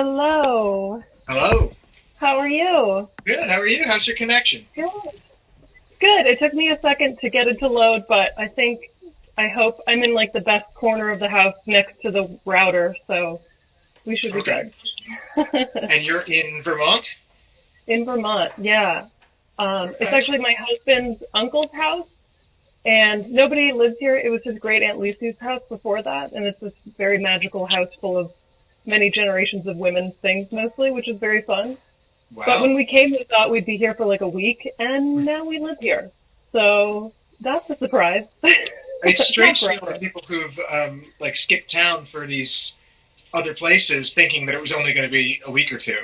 Hello. Hello. How are you? Good. How are you? How's your connection? Good. Good. It took me a second to get it to load, but I hope I'm in like the best corner of the house next to the router, so we should be Okay. good. And you're in Vermont? In Vermont, yeah. It's Okay. actually my husband's uncle's house, and nobody lives here. It was his great Aunt Lucy's house before that, and it's this very magical house full of many generations of women's things mostly, which is very fun. But when Wow. we came, we thought we'd be here for like a week, and now we live here. So that's a surprise. It's Not strange to me about forever. people who've like skipped town for these other places, thinking that it was only going to be a week or two,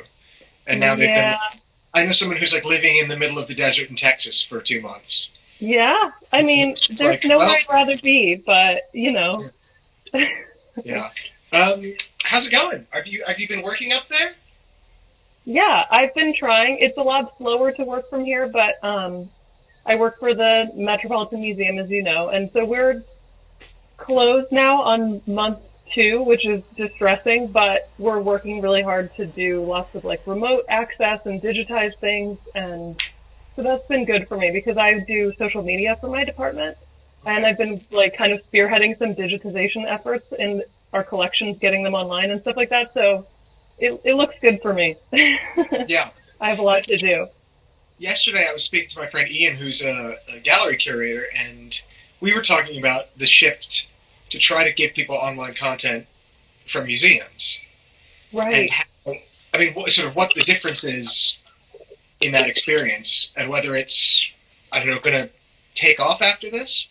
and now they've been. Yeah, I know someone who's like living in the middle of the desert in Texas for 2 months. yeah. I mean, It's just there's like, nowhere well, I'd rather be, but you know. yeah. How's it going? Have you been working up there? Yeah, I've been trying. It's a lot slower to work from here, but I work for the Metropolitan Museum, as you know, and so we're closed now on month two, which is distressing, but we're working really hard to do lots of like remote access and digitize things. And so that's been good for me because I do social media for my department. And Okay. I've been like kind of spearheading some digitization efforts in our collections, getting them online and stuff like that. So it looks good for me. I Yeah. have a lot to do. Yesterday I was speaking to my friend Ian, who's a gallery curator, and we were talking about the shift to try to give people online content from museums and Right. how, I mean, sort of what the difference is in that experience and whether it's, I don't know, going to take off after this.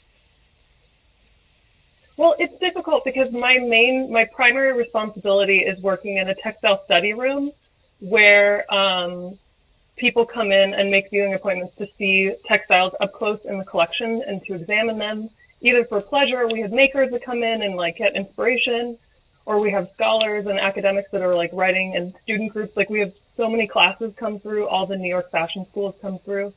Well, it's difficult because my primary responsibility is working in a textile study room where people come in and make viewing appointments to see textiles up close in the collection and to examine them, either for pleasure. We have makers that come in and like get inspiration, or we have scholars and academics that are like writing and student groups. Like we have so many classes come through, all the New York fashion schools come through.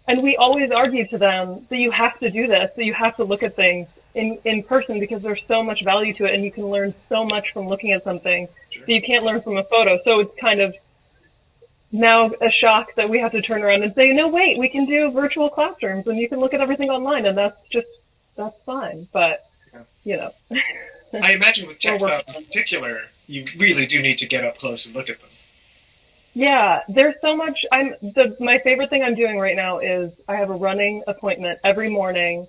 And we always argue to them that you have to do this, that you have to look at things in person because there's so much value to it and you can learn so much from looking at something Sure. that you can't learn from a photo. So it's kind of now a shock that we have to turn around and say, no, wait, we can do virtual classrooms and you can look at everything online and that's fine. But, Yeah. you know, I imagine with we're textiles working in on it. particular, you really do need to get up close and look at them. Yeah, there's so much. My favorite thing I'm doing right now is I have a running appointment every morning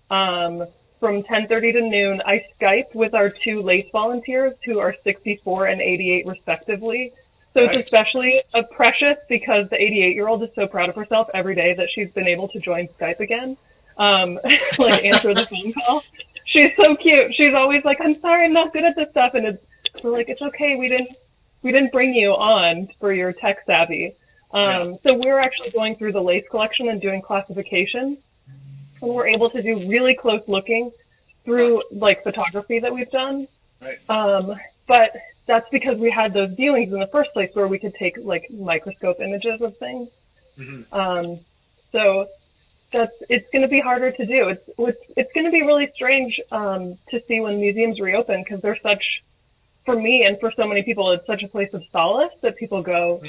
from 10:30 to noon. I Skype with our two lace volunteers who are 64 and 88 respectively. So it's Right. especially precious because the 88-year-old is so proud of herself every day that she's been able to join Skype again, like answer the phone call. She's so cute. She's always like, "I'm sorry, I'm not good at this stuff," and we're like, "It's okay. We didn't bring you on for your tech savvy." Yeah. So we're actually going through the lace collection and doing classification, and we're able to do really close looking Huh. through like photography that we've done. Right. But that's because we had those viewings in the first place where we could take like microscope images of things. Hmm. Um, so it's going to be harder to do. It's going to be really strange to see when museums reopen because they're such, for me and for so many people, it's such a place of solace that people go.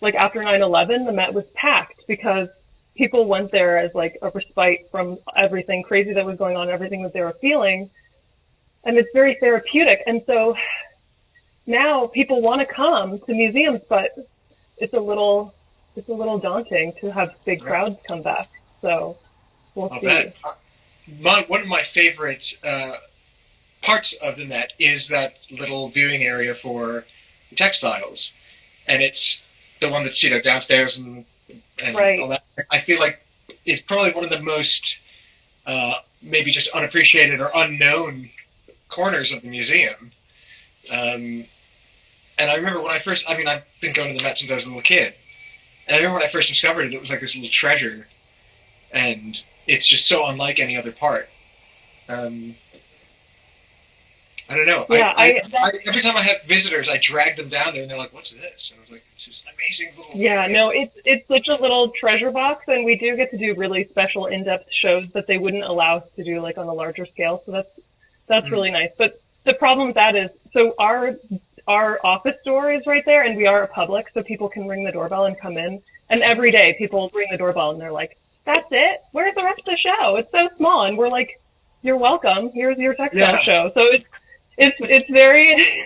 Like after 9/11, the Met was packed because people went there as like a respite from everything crazy that was going on, everything that they were feeling, and it's very therapeutic. And so now people want to come to museums, but it's a little it's a little daunting to have big Right. crowds come back. So we'll I'll bet. see. One of my favorite parts of the Met is that little viewing area for textiles, and it's the one that's downstairs and all Right. that. I feel like it's probably one of the most maybe just unappreciated or unknown corners of the museum. Um, and I remember when I first, I mean, I've been going to the Met since I was a little kid, and I remember when I first discovered it, it was like this little treasure, and it's just so unlike any other part. Um, I don't know. Yeah, Every time I have visitors, I drag them down there, and they're like, "What's this?" And I was like, "It's this amazing little yeah, area." no, it's such a little treasure box, and we do get to do really special in-depth shows that they wouldn't allow us to do like on a larger scale. So that's Mm. really nice. But the problem with that is, so our office door is right there, and we are a public, so people can ring the doorbell and come in. And every day, people ring the doorbell and they're like, "That's it? Where's the rest of the show? It's so small." And we're like, "You're welcome. Here's your textile Yeah. show." So it's very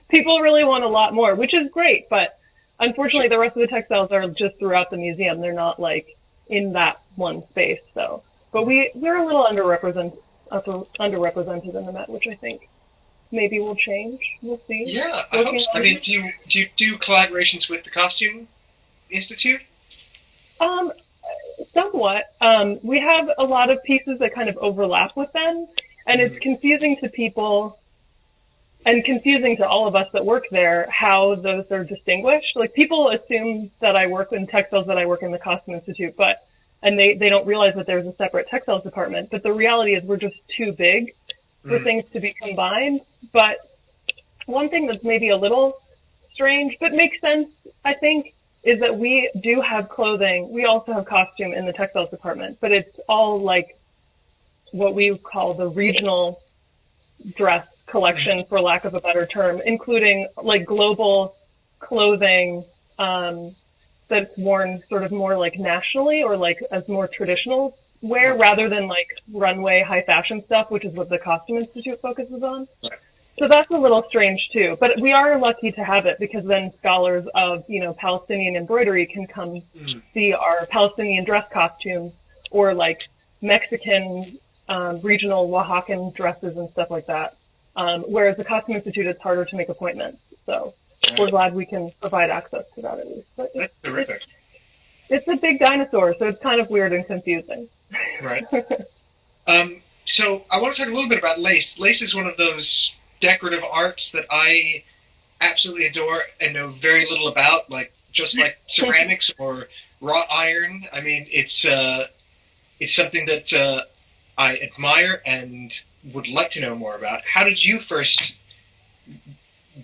people really want a lot more, which is great. But unfortunately, the rest of the textiles are just throughout the museum. They're not like in that one space. So, but we're a little underrepresented in the Met, which I think maybe will change. We'll see. Yeah, I hope Working so. I on mean, it. do you do collaborations with the Costume Institute? Um, Somewhat. We have a lot of pieces that kind of overlap with them, and it's Mhm. confusing to people and confusing to all of us that work there how those are distinguished. Like people assume that I work in textiles, that I work in the Costume Institute, and they don't realize that there's a separate textiles department. But the reality is we're just too big for Mm. things to be combined. But one thing that's maybe a little strange, but makes sense, I think, is that we do have clothing. We also have costume in the textiles department, but it's all like what we call the regional dress collection, for lack of a better term, including like global clothing that's worn sort of more like nationally or like as more traditional wear Right. rather than like runway high fashion stuff, which is what the Costume Institute focuses on. Right. So that's a little strange too, but we are lucky to have it because then scholars of, Palestinian embroidery can come Mm. see our Palestinian dress costumes or like Mexican regional Oaxacan dresses and stuff like that. Whereas the Costume Institute, it's harder to make appointments. So we're Right. glad we can provide access to that at least. But That's terrific. it's a big dinosaur, so it's kind of weird and confusing. Right. So I want to talk a little bit about lace. Lace is one of those decorative arts that I absolutely adore and know very little about, like just like ceramics or wrought iron. I mean, it's something that I admire and would like to know more about. How did you first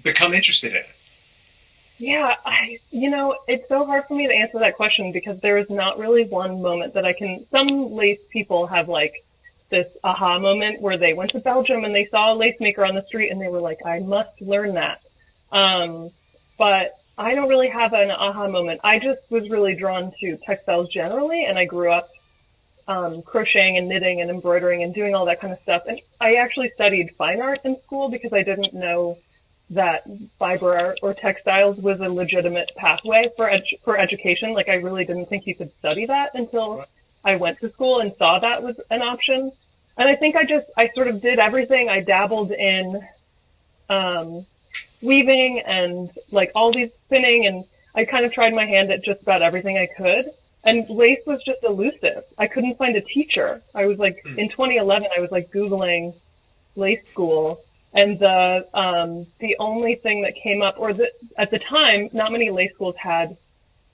become interested in it? Yeah, it's so hard for me to answer that question because there is not really one moment that I can. Some lace people have like this aha moment where they went to Belgium and they saw a lace maker on the street and they were like, I must learn that. Um, but I don't really have an aha moment. I just was really drawn to textiles generally, and I grew up crocheting and knitting and embroidering and doing all that kind of stuff. And I actually studied fine art in school because I didn't know that fiber art or textiles was a legitimate pathway for education. Like I really didn't think you could study that until I went to school and saw that was an option. And I think I sort of did everything. I dabbled in um, weaving and like all these spinning, and I kind of tried my hand at just about everything I could. And lace was just elusive. I couldn't find a teacher. I was like, Hmm. in 2011, I was like Googling lace school, and the only thing that came up, at the time, not many lace schools had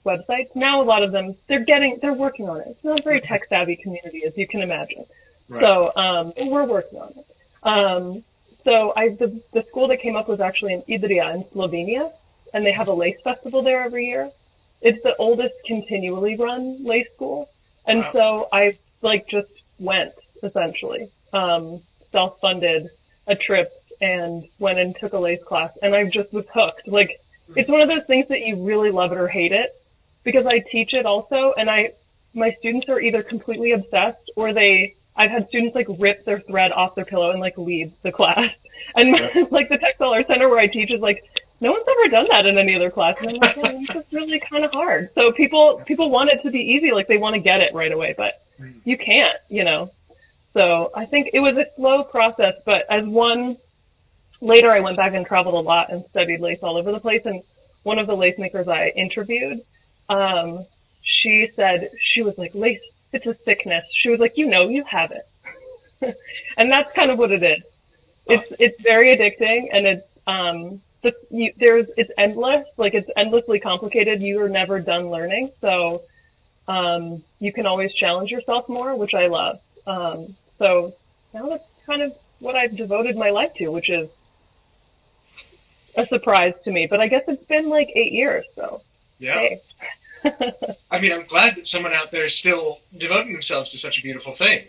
websites. Now a lot of them, they're working on it. It's not a very tech savvy community, as you can imagine. Right. So we're working on it. The school that came up was actually in Idrija in Slovenia, and they have a lace festival there every year. It's the oldest continually run lace school, and Wow. so I like just went essentially, self-funded a trip and went and took a lace class, and I just was hooked. Like it's one of those things that you really love it or hate it, because I teach it also, and my students are either completely obsessed or I've had students like rip their thread off their pillow and like leave the class. And Right. like the textile art center where I teach is like, no one's ever done that in any other class. And I'm like, yeah, it's just really kind of hard. So people want it to be easy, like they want to get it right away, but Hmm. you can't. So I think it was a slow process, but later I went back and traveled a lot and studied lace all over the place. And one of the lace makers I interviewed, she said, she was like, lace, it's a sickness. She was like, you have it. And that's kind of what it is. It's very addicting, and it's endless. Like it's endlessly complicated. You are never done learning. So you can always challenge yourself more, which I love. So now that's kind of what I've devoted my life to, which is a surprise to me. But I guess it's been like 8 years. So Yeah. hey. I mean, I'm glad that someone out there is still devoting themselves to such a beautiful thing.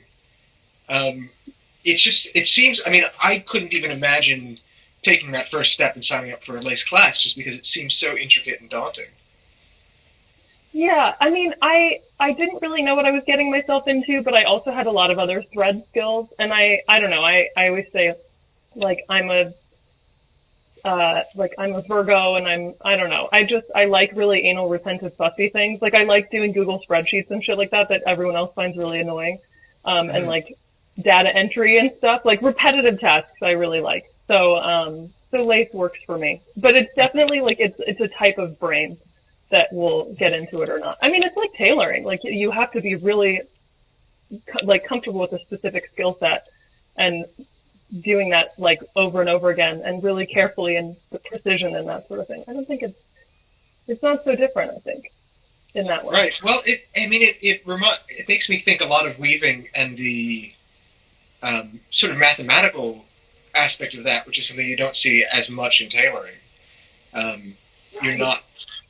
It seems, I mean, I couldn't even imagine taking that first step and signing up for a lace class just because it seems so intricate and daunting. Yeah, I mean, I didn't really know what I was getting myself into, but I also had a lot of other thread skills, and I don't know. I always say like I'm a Virgo, and I don't know. I like really anal retentive fussy things. Like I like doing Google spreadsheets and shit like that everyone else finds really annoying. And Mm. like data entry and stuff, like repetitive tasks I really like. So lace works for me. But it's definitely like it's a type of brain that will get into it or not. I mean, it's like tailoring. Like you have to be really like comfortable with a specific skill set and doing that like over and over again and really carefully and with precision and that sort of thing. I don't think it's not so different, I think, in that way. Right. Well, it makes me think a lot of weaving and the sort of mathematical aspect of that, which is something you don't see as much in tailoring. Um, you're Right. not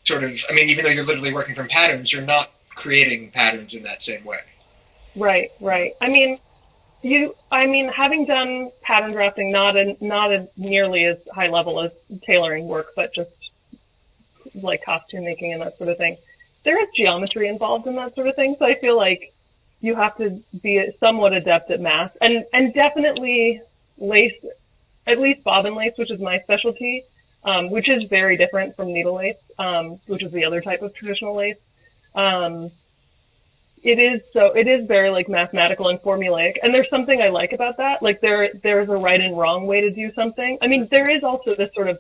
sort of, I mean, even though you're literally working from patterns, you're not creating patterns in that same way. Right, right. I mean, having done pattern drafting, not a nearly as high level as tailoring work, but just like costume making and that sort of thing. There is geometry involved in that sort of thing, so I feel like you have to be somewhat adept at math, and definitely lace, at least bobbin lace, which is my specialty, which is very different from needle lace, which is the other type of traditional lace. Um, it is very like mathematical and formulaic, and there's something I like about that. Like there's a right and wrong way to do something. I mean, there is also this sort of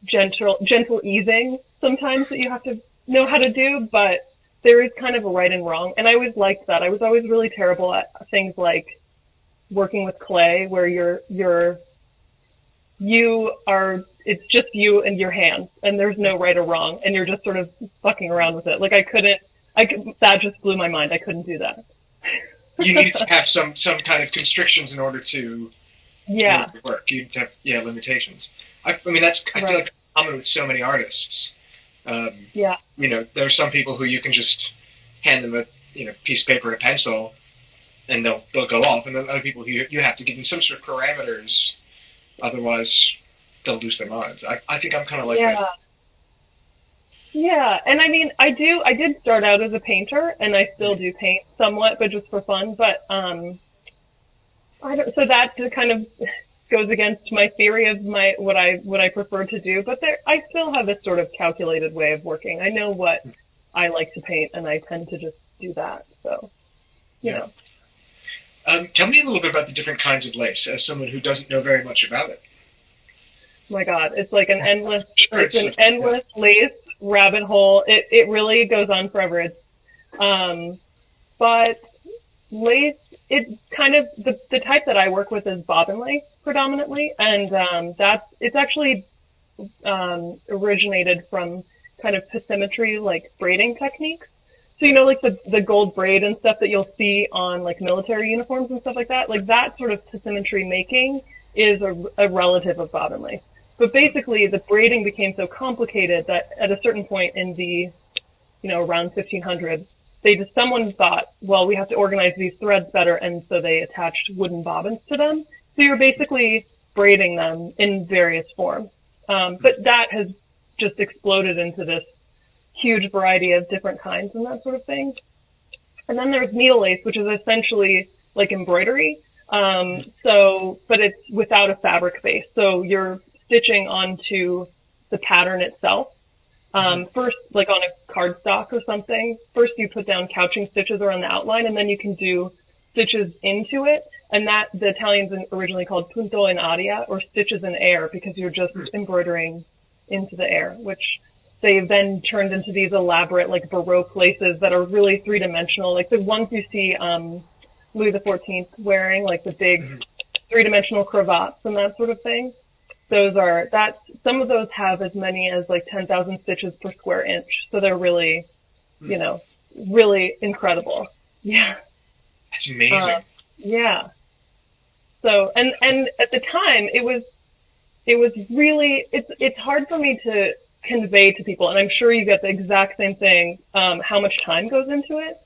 gentle easing sometimes that you have to know how to do, but there is kind of a right and wrong. And I always liked that. I was always really terrible at things like working with clay where you are it's just you and your hands and there's no right or wrong and you're just sort of fucking around with it. Like that just blew my mind. I couldn't do that. You need to have some kind of constrictions in order Yeah, to work. You need to have limitations. I mean that's I feel right. like common with so many artists. Um, Yeah, there are some people who you can just hand them a piece of paper and a pencil, and they'll go off, and then other people who you have to give them some sort of parameters, otherwise they'll lose their minds. I think I'm kind of like that. yeah. Yeah, and I mean, I did start out as a painter, and I still do paint somewhat, but just for fun. But I don't. So that kind of goes against my theory of my what I prefer to do. But I still have this sort of calculated way of working. I know what I like to paint, and I tend to just do that. So you Yeah. know, Tell me a little bit about the different kinds of lace, as someone who doesn't know very much about it. my God, it's like Sure, it's it's an endless lace rabbit hole. It really goes on forever. Um, but lace, it's kind of the type that I work with is bobbin lace predominantly, and it's actually originated from kind of pessimetry, like braiding techniques. So like the gold braid and stuff that you'll see on like military uniforms and stuff like that. Like that sort of pessimetry making is a relative of bobbin lace. But basically, the braiding became so complicated that at a certain point in the around 1500, someone thought, well, we have to organize these threads better, and so they attached wooden bobbins to them. So you're basically braiding them in various forms. But that has just exploded into this huge variety of different kinds and that sort of thing. And then there's needle lace, which is essentially like embroidery. But it's without a fabric base. So you're stitching onto the pattern itself. First, like on a cardstock or something, first you put down couching stitches around the outline, and then you can do stitches into it. And that the Italians originally called punto in aria, or stitches in air, because you're just embroidering into the air, which they've then turned into these elaborate, like Baroque laces that are really three-dimensional, like the ones you see Louis XIV wearing, like the big three-dimensional cravats and that sort of thing. Some of those have as many as like 10,000 stitches per square inch. So they're really, you know, really incredible. Yeah. That's Uh, amazing. yeah. So, and at the time it was really, it's hard for me to convey to people. And I'm sure you get the exact same thing, how much time goes into it.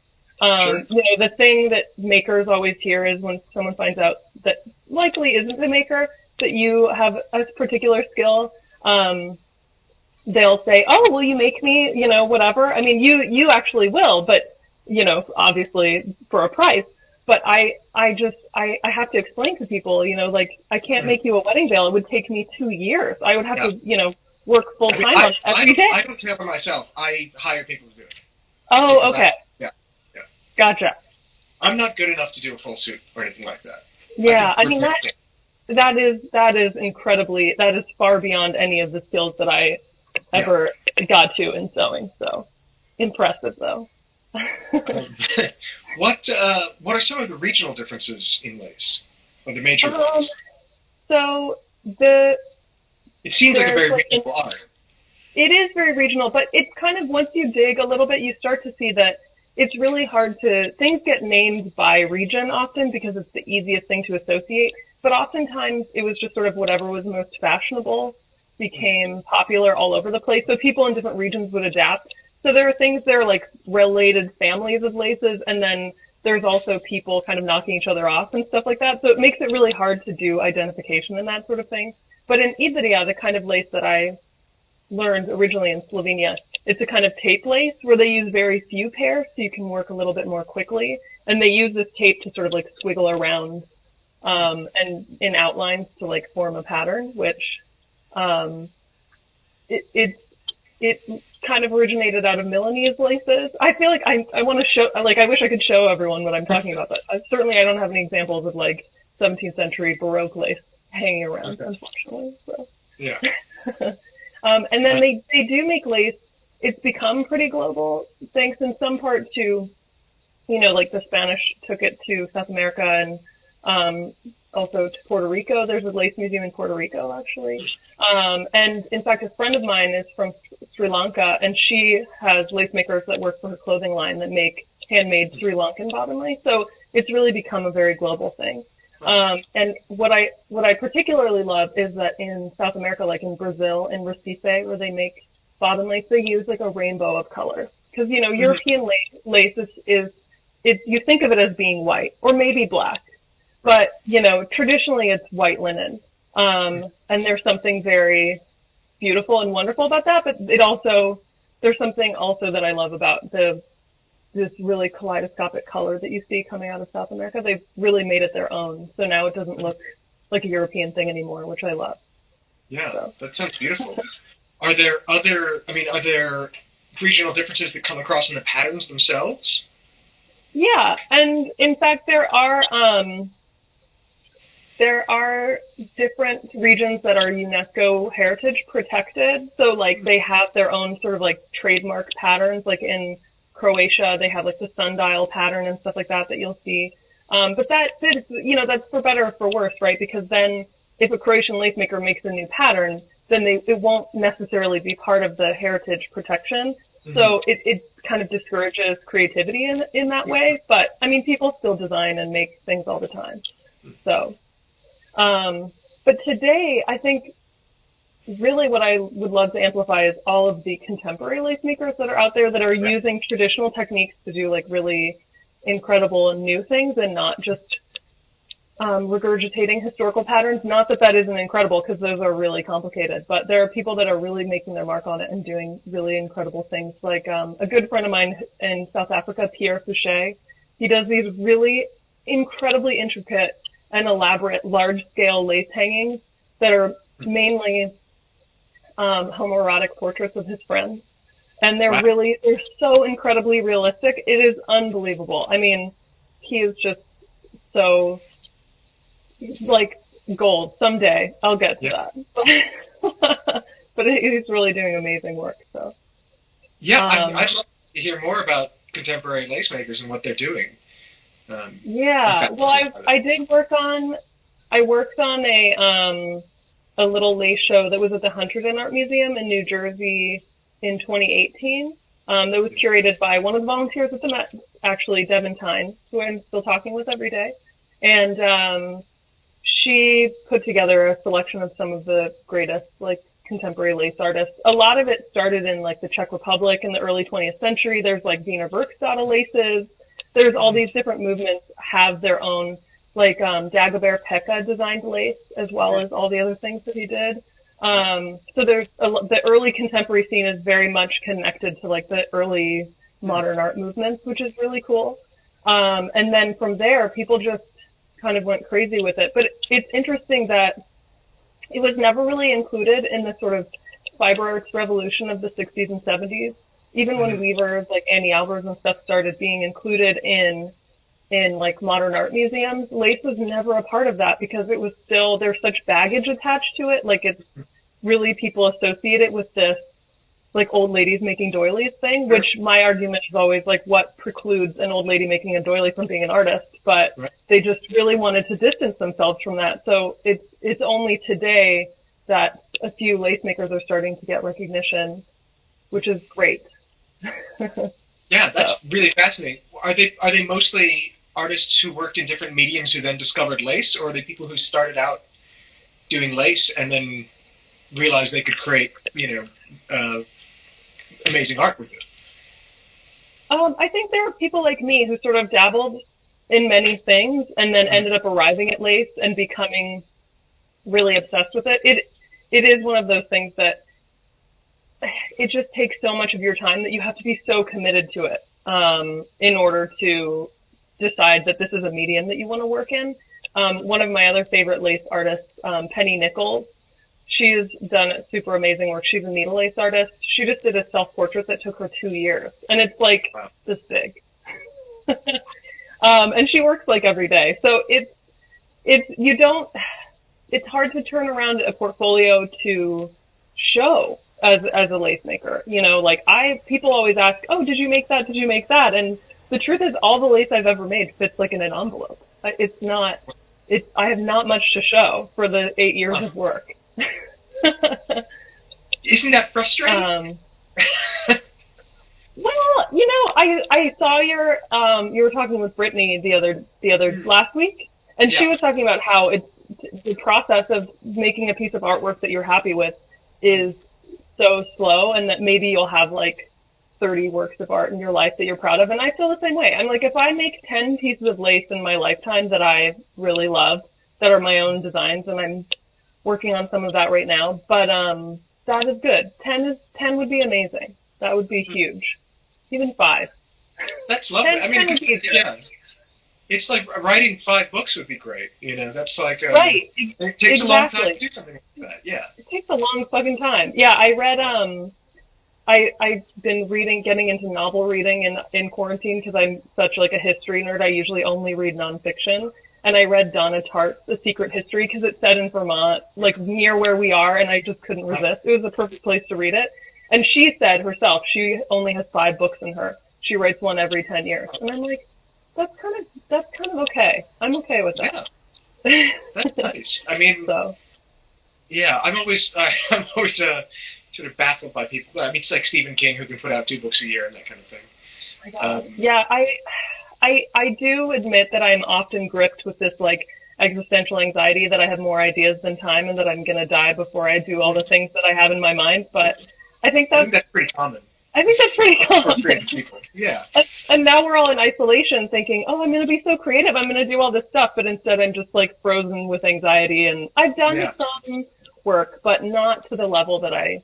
Sure. The thing that makers always hear is when someone finds out that likely isn't the maker, that you have a particular skill, they'll say, "Oh, will you make me, whatever?" I mean, you actually will, but obviously for a price. But I have to explain to people, like I can't make you a wedding veil. It would take me 2 years. I would have Yeah. to, work full I mean, time on it every day. I don't care for myself. I hire people to do it. Oh, okay, Yeah, yeah. gotcha. I'm not good enough to do a full suit or anything like that. I Yeah, can I mean repair things. that is far beyond any of the skills that I Yeah. ever got to in sewing. So impressive, though. Um, what are some of the regional differences in lace, or the major Um, ones? so the It seems like a there's very like regional art. it is very regional, but it's kind of once you dig a little bit, you start to see that it's really hard to things get named by region often because it's the easiest thing to associate. But oftentimes it was just sort of whatever was most fashionable became popular all over the place. So people in different regions would adapt. So there are things that are like related families of laces, and then there's also people kind of knocking each other off and stuff like that. So it makes it really hard to do identification and that sort of thing. But in Iberia, the kind of lace that I learned originally in Slovenia, it's a kind of tape lace where they use very few pairs so you can work a little bit more quickly. And they use this tape to sort of like squiggle around and in outlines to like form a pattern, which um, it kind of originated out of Milanese laces. I feel like I want to show, like, I wish I could show everyone what I'm talking about, but certainly I don't have any examples of like 17th century Baroque lace hanging around, unfortunately. So. Yeah. And then they do make lace. It's become pretty global, thanks in some part to, like the Spanish took it to South America and also to Puerto Rico. There's a lace museum in Puerto Rico, actually. And in fact, a friend of mine is from Sri Lanka, and she has lace makers that work for her clothing line that make handmade Sri Lankan bobbin lace. So it's really become a very global thing. And what I particularly love is that in South America, like in Brazil, in Recife, where they make bobbin lace, they use like a rainbow of colors. Because, European lace is you think of it as being white or maybe black. But, traditionally it's white linen. And there's something very beautiful and wonderful about that. But there's something also that I love about this really kaleidoscopic color that you see coming out of South America. They've really made it their own. So now it doesn't look like a European thing anymore, which I love. Yeah, So. that sounds beautiful. Are there regional differences that come across in the patterns themselves? Yeah, and in fact, there are different regions that are UNESCO heritage protected. So like they have their own sort of like trademark patterns. Like in Croatia, they have like the sundial pattern and stuff like that you'll see. But that's for better or for worse, right? Because then if a Croatian lace maker makes a new pattern, then it won't necessarily be part of the heritage protection. Mm-hmm. So it kind of discourages creativity in that way. But I mean, people still design and make things all the time. So, but today I think really what I would love to amplify is all of the contemporary lace makers that are out there that are using traditional techniques to do like really incredible and new things and not just regurgitating historical patterns. Not that isn't incredible, because those are really complicated, but there are people that are really making their mark on it and doing really incredible things. Like a good friend of mine in South Africa, Pierre Fouché, he does these really incredibly intricate and elaborate large-scale lace hangings that are mainly homoerotic portraits of his friends. And they're so incredibly realistic. It is unbelievable. I mean, he is just so like gold. Someday I'll get to that. But he's really doing amazing work. So I'd love to hear more about contemporary lace makers and what they're doing. Well, I did work on a little lace show that was at the Hunterdon Art Museum in New Jersey in 2018. That was curated by one of the volunteers at the Met, actually, Devin Tyne, who I'm still talking with every day. And she put together a selection of some of the greatest like contemporary lace artists. A lot of it started in like the Czech Republic in the early 20th century. There's like Wiener Werkstatt laces. There's all these different movements have their own like Dagobert Pekka designed lace as well as all the other things that he did. So there's the early contemporary scene is very much connected to like the early modern art movements, which is really cool. And then from there, people just kind of went crazy with it. But it's interesting that it was never really included in the sort of fiber arts revolution of the 60s and 70s. Even when weavers like Annie Albers and stuff started being included in like modern art museums, lace was never a part of that because it was still, there's such baggage attached to it. Like it's really, people associate it with this like old ladies making doilies thing, which my argument is always like what precludes an old lady making a doily from being an artist, but they just really wanted to distance themselves from that. So it's only today that a few lace makers are starting to get recognition, which is great. Yeah, that's really fascinating. Are they mostly artists who worked in different mediums who then discovered lace, or are they people who started out doing lace and then realized they could create, amazing art with it? I think there are people like me who sort of dabbled in many things and then ended up arriving at lace and becoming really obsessed with it. It is one of those things that it just takes so much of your time that you have to be so committed to it in order to decide that this is a medium that you want to work in. One of my other favorite lace artists, Penny Nichols, she's done super amazing work. She's a needle lace artist. She just did a self-portrait that took her 2 years, and it's like this big. And she works like every day. So it's hard to turn around a portfolio to show as a lace maker. People always ask, oh, did you make that? Did you make that? And the truth is all the lace I've ever made fits like in an envelope. I have not much to show for the 8 years of work. Isn't that frustrating? Well, I saw you were talking with Brittany the other last week, and she was talking about how it's the process of making a piece of artwork that you're happy with is so slow, and that maybe you'll have like 30 works of art in your life that you're proud of. And I feel the same way. I'm like, if I make 10 pieces of lace in my lifetime that I really love, that are my own designs, and I'm working on some of that right now, but that is good. 10 would be amazing. That would be huge. Even 5. That's lovely. 10 would be good. It's like writing 5 books would be great. That's like right. It takes a long time to do something like that. Yeah, it takes a long fucking time. Yeah, I read I've been getting into novel reading in quarantine because I'm such like a history nerd. I usually only read nonfiction, and I read Donna Tartt's The Secret History because it's set in Vermont, like near where we are, and I just couldn't resist. It was the perfect place to read it. And she said herself she only has 5 books in her. She writes one every 10 years, and I'm like, that's kind of okay. I'm okay with that. Yeah, that's nice. I mean, yeah, I'm always sort of baffled by people. I mean, it's like Stephen King, who can put out 2 books a year and that kind of thing. Oh my God. Yeah, I do admit that I'm often gripped with this like existential anxiety that I have more ideas than time and that I'm going to die before I do all the things that I have in my mind. But I think that's pretty common. I think that's pretty common. For creative people. Yeah. And now we're all in isolation thinking, oh, I'm going to be so creative. I'm going to do all this stuff. But instead I'm just like frozen with anxiety. And I've done some work, but not to the level that I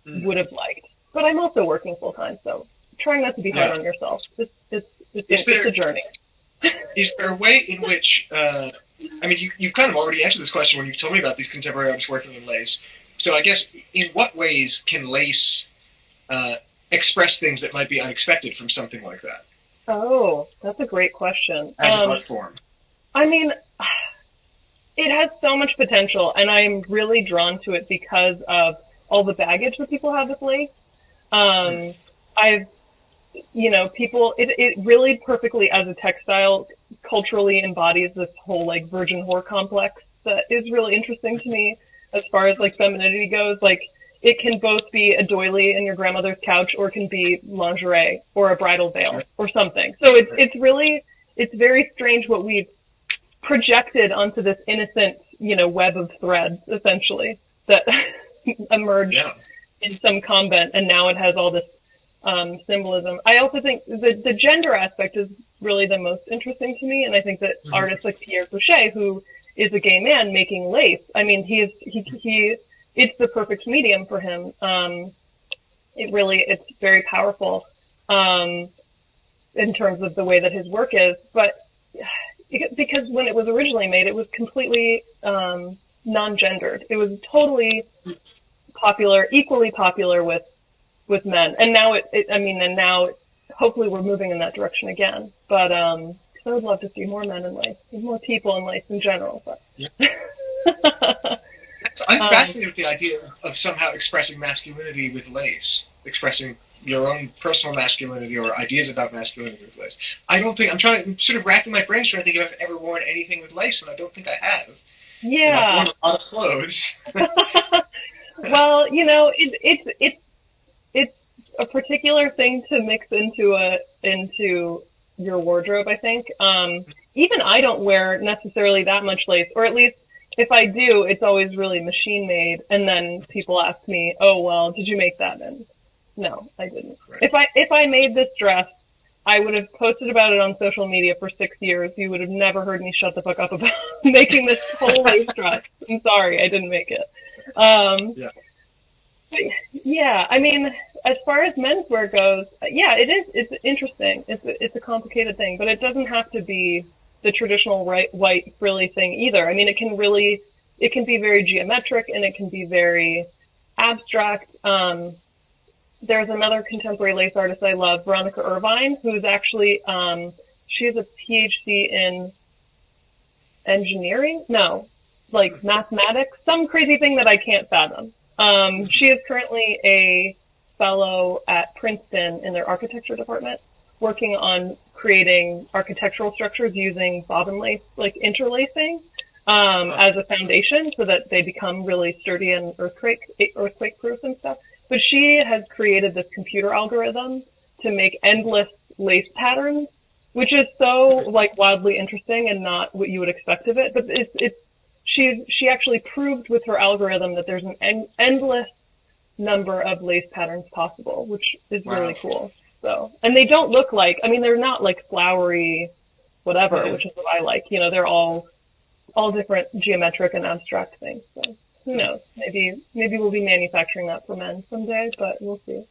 would have liked. But I'm also working full time. So trying not to be hard on yourself. It's a journey. Is there a way in which, I mean, you've kind of already answered this question when you've told me about these contemporary artists working in lace. So I guess, in what ways can lace express things that might be unexpected from something like that? Oh, that's a great question. As an art form. I mean, it has so much potential, and I'm really drawn to it because of all the baggage that people have with lace. It really perfectly as a textile culturally embodies this whole like virgin whore complex that is really interesting to me as far as like femininity goes. Like it can both be a doily in your grandmother's couch or it can be lingerie or a bridal veil or something. So it's very strange what we've projected onto this innocent, web of threads essentially that emerged in some convent, and now it has all this symbolism. I also think the gender aspect is really the most interesting to me. And I think that artists like Pierre Fouché, who is a gay man making lace, I mean, it's the perfect medium for him. It's very powerful in terms of the way that his work is. But because when it was originally made, it was completely non-gendered. It was totally popular, equally popular with men. And now hopefully we're moving in that direction again. But I would love to see more men in lace, more people in lace in general. But. Yeah. I'm fascinated with the idea of somehow expressing masculinity with lace, expressing your own personal masculinity or ideas about masculinity with lace. I'm sort of racking my brains trying to think if I've ever worn anything with lace, and I don't think I have. Yeah. I've worn a lot of clothes. Well, it's a particular thing to mix into your wardrobe, I think. Even I don't wear necessarily that much lace, or at least if I do, it's always really machine made. And then people ask me, "Oh, well, did you make that?" And no, I didn't. Right. If I made this dress, I would have posted about it on social media for 6 years. You would have never heard me shut the fuck up about making this whole lace dress. I'm sorry, I didn't make it. Yeah. Yeah, I mean, as far as menswear goes, yeah, it is. It's interesting. It's a complicated thing, but it doesn't have to be the traditional white frilly thing either. I mean, it can be very geometric and it can be very abstract. There's another contemporary lace artist I love, Veronica Irvine, who's actually she has a PhD in engineering. No, like mathematics, some crazy thing that I can't fathom. She is currently a fellow at Princeton in their architecture department, working on creating architectural structures using bobbin lace, like interlacing, as a foundation so that they become really sturdy and earthquake proof and stuff. But she has created this computer algorithm to make endless lace patterns, which is so like wildly interesting and not what you would expect of it. But she actually proved with her algorithm that there's an endless number of lace patterns possible, which is really cool. So, and they don't look like, I mean, they're not like flowery, whatever, which is what I like. They're all different geometric and abstract things. So who knows? Maybe we'll be manufacturing that for men someday, but we'll see.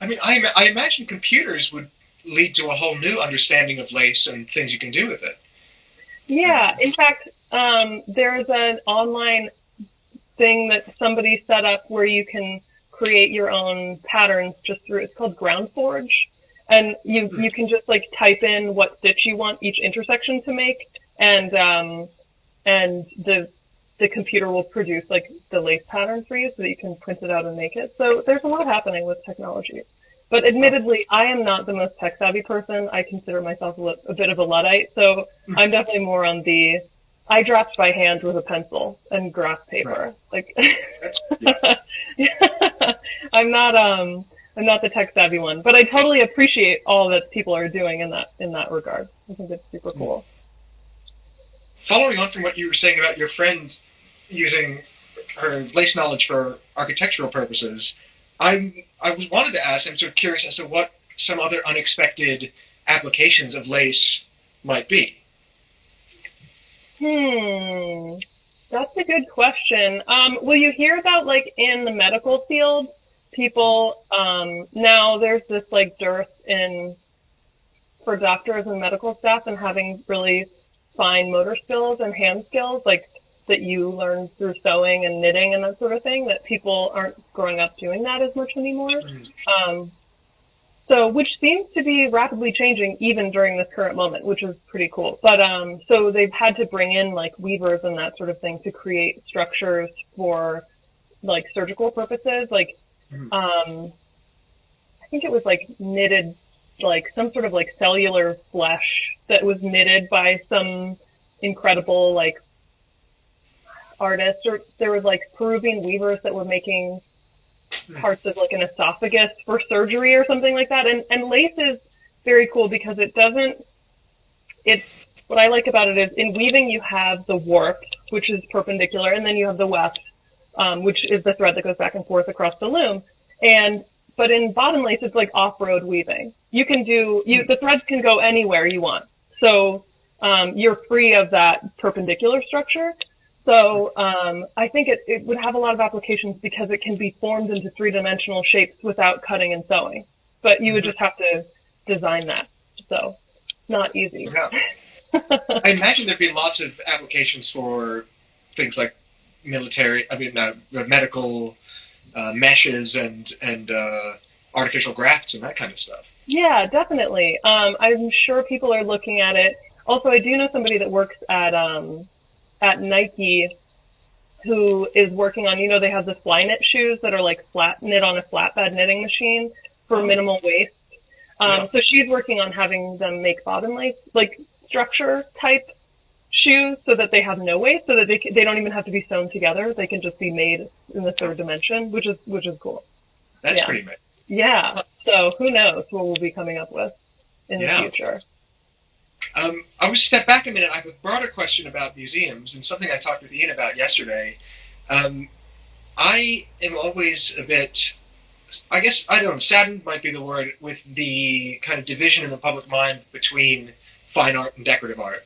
I mean, I imagine computers would lead to a whole new understanding of lace and things you can do with it. Yeah, in fact, there's an online thing that somebody set up where you can create your own patterns just through, it's called Ground Forge. And you can just like type in what stitch you want each intersection to make, and the computer will produce like the lace pattern for you so that you can print it out and make it. So there's a lot happening with technology. But admittedly, I am not the most tech savvy person. I consider myself a bit of a Luddite. So I'm definitely more on I draft by hand with a pencil and graph paper. Right. Like, I'm not the tech savvy one, but I totally appreciate all that people are doing in that regard. I think it's super cool. Following on from what you were saying about your friend using her lace knowledge for architectural purposes, I wanted to ask, I'm sort of curious as to what some other unexpected applications of lace might be. That's a good question. Will you hear about, like, in the medical field, people, now there's this, like, dearth for doctors and medical staff and having really fine motor skills and hand skills, like, that you learn through sewing and knitting and that sort of thing, that people aren't growing up doing that as much anymore. So, which seems to be rapidly changing even during this current moment, which is pretty cool. But so they've had to bring in like weavers and that sort of thing to create structures for like surgical purposes. Like, I think it was like knitted, like some sort of like cellular flesh that was knitted by some incredible like artist, or there was like Peruvian weavers that were making parts of like an esophagus for surgery or something like that. And lace is very cool because what I like about it is in weaving you have the warp, which is perpendicular, and then you have the weft, which is the thread that goes back and forth across the loom. And but in bottom lace, it's like off-road weaving. You can do, the threads can go anywhere you want. So you're free of that perpendicular structure. So I think it would have a lot of applications because it can be formed into three-dimensional shapes without cutting and sewing. But you would just have to design that. So not easy. Yeah. I imagine there'd be lots of applications for things like medical meshes and artificial grafts and that kind of stuff. Yeah, definitely. I'm sure people are looking at it. Also, I do know somebody that works at Nike who is working on, they have the fly knit shoes that are like flat knit on a flatbed knitting machine for minimal waste. So she's working on having them make bottom lace, like structure type shoes, so that they have no waste, so that they don't even have to be sewn together. They can just be made in the third dimension, which is cool. That's pretty amazing. Yeah. So who knows what we'll be coming up with in the future. I would step back a minute. I have a broader question about museums and something I talked with Ian about yesterday. I am always a bit, I guess, I don't know, saddened might be the word, with the kind of division in the public mind between fine art and decorative art.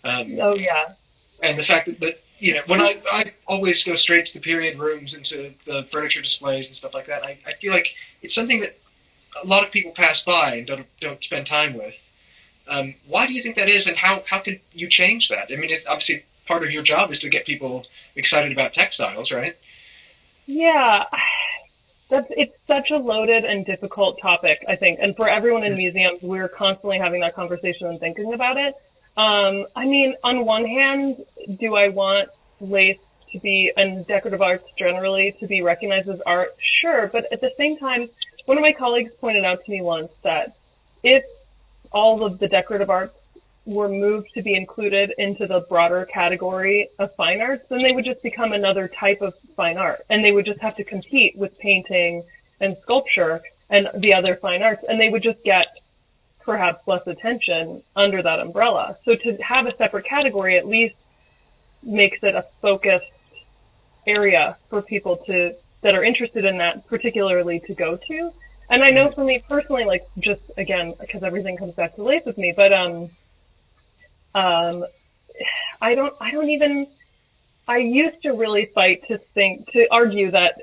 Oh, yeah. And the fact that when I always go straight to the period rooms and to the furniture displays and stuff like that, I feel like it's something that a lot of people pass by and don't spend time with. Why do you think that is, and how can you change that? I mean, it's obviously part of your job is to get people excited about textiles, right? Yeah. It's such a loaded and difficult topic, I think. And for everyone in museums, we're constantly having that conversation and thinking about it. I mean, on one hand, do I want lace to be, and decorative arts generally, to be recognized as art? Sure. But at the same time, one of my colleagues pointed out to me once that if all of the decorative arts were moved to be included into the broader category of fine arts, then they would just become another type of fine art. And they would just have to compete with painting and sculpture and the other fine arts. And they would just get perhaps less attention under that umbrella. So to have a separate category at least makes it a focused area for people that are interested in that particularly to go to. And I know for me personally, like, just again, because everything comes back to lace with me, but I used to really fight to argue that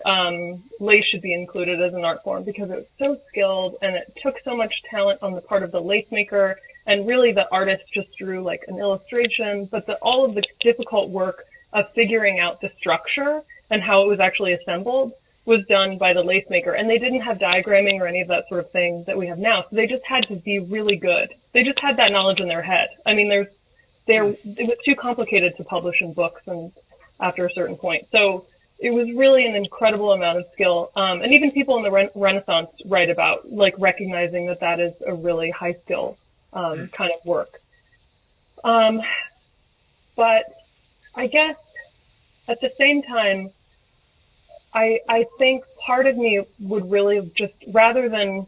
lace should be included as an art form because it was so skilled and it took so much talent on the part of the lace maker, and really the artist just drew like an illustration, but all of the difficult work of figuring out the structure and how it was actually assembled was done by the lace maker, and they didn't have diagramming or any of that sort of thing that we have now. So they just had to be really good. They just had that knowledge in their head. I mean, it was too complicated to publish in books and after a certain point. So it was really an incredible amount of skill. And even people in the Renaissance write about like recognizing that is a really high skill kind of work. But I guess at the same time, I think part of me would really just, rather than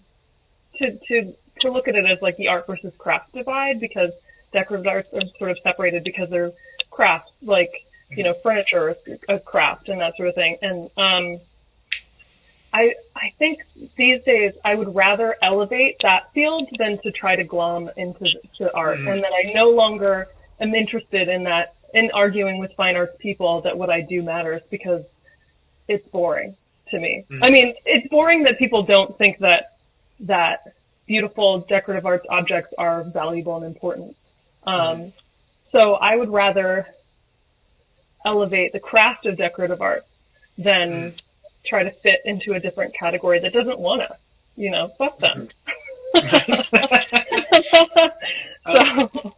to look at it as like the art versus craft divide, because decorative arts are sort of separated because they're crafts, like, furniture is a craft and that sort of thing. And I think these days I would rather elevate that field than to try to glom into art, and that I no longer am interested in arguing with fine arts people that what I do matters, because it's boring to me. I mean, it's boring that people don't think that beautiful decorative arts objects are valuable and important. So I would rather elevate the craft of decorative art than try to fit into a different category that doesn't want to, fuck them. So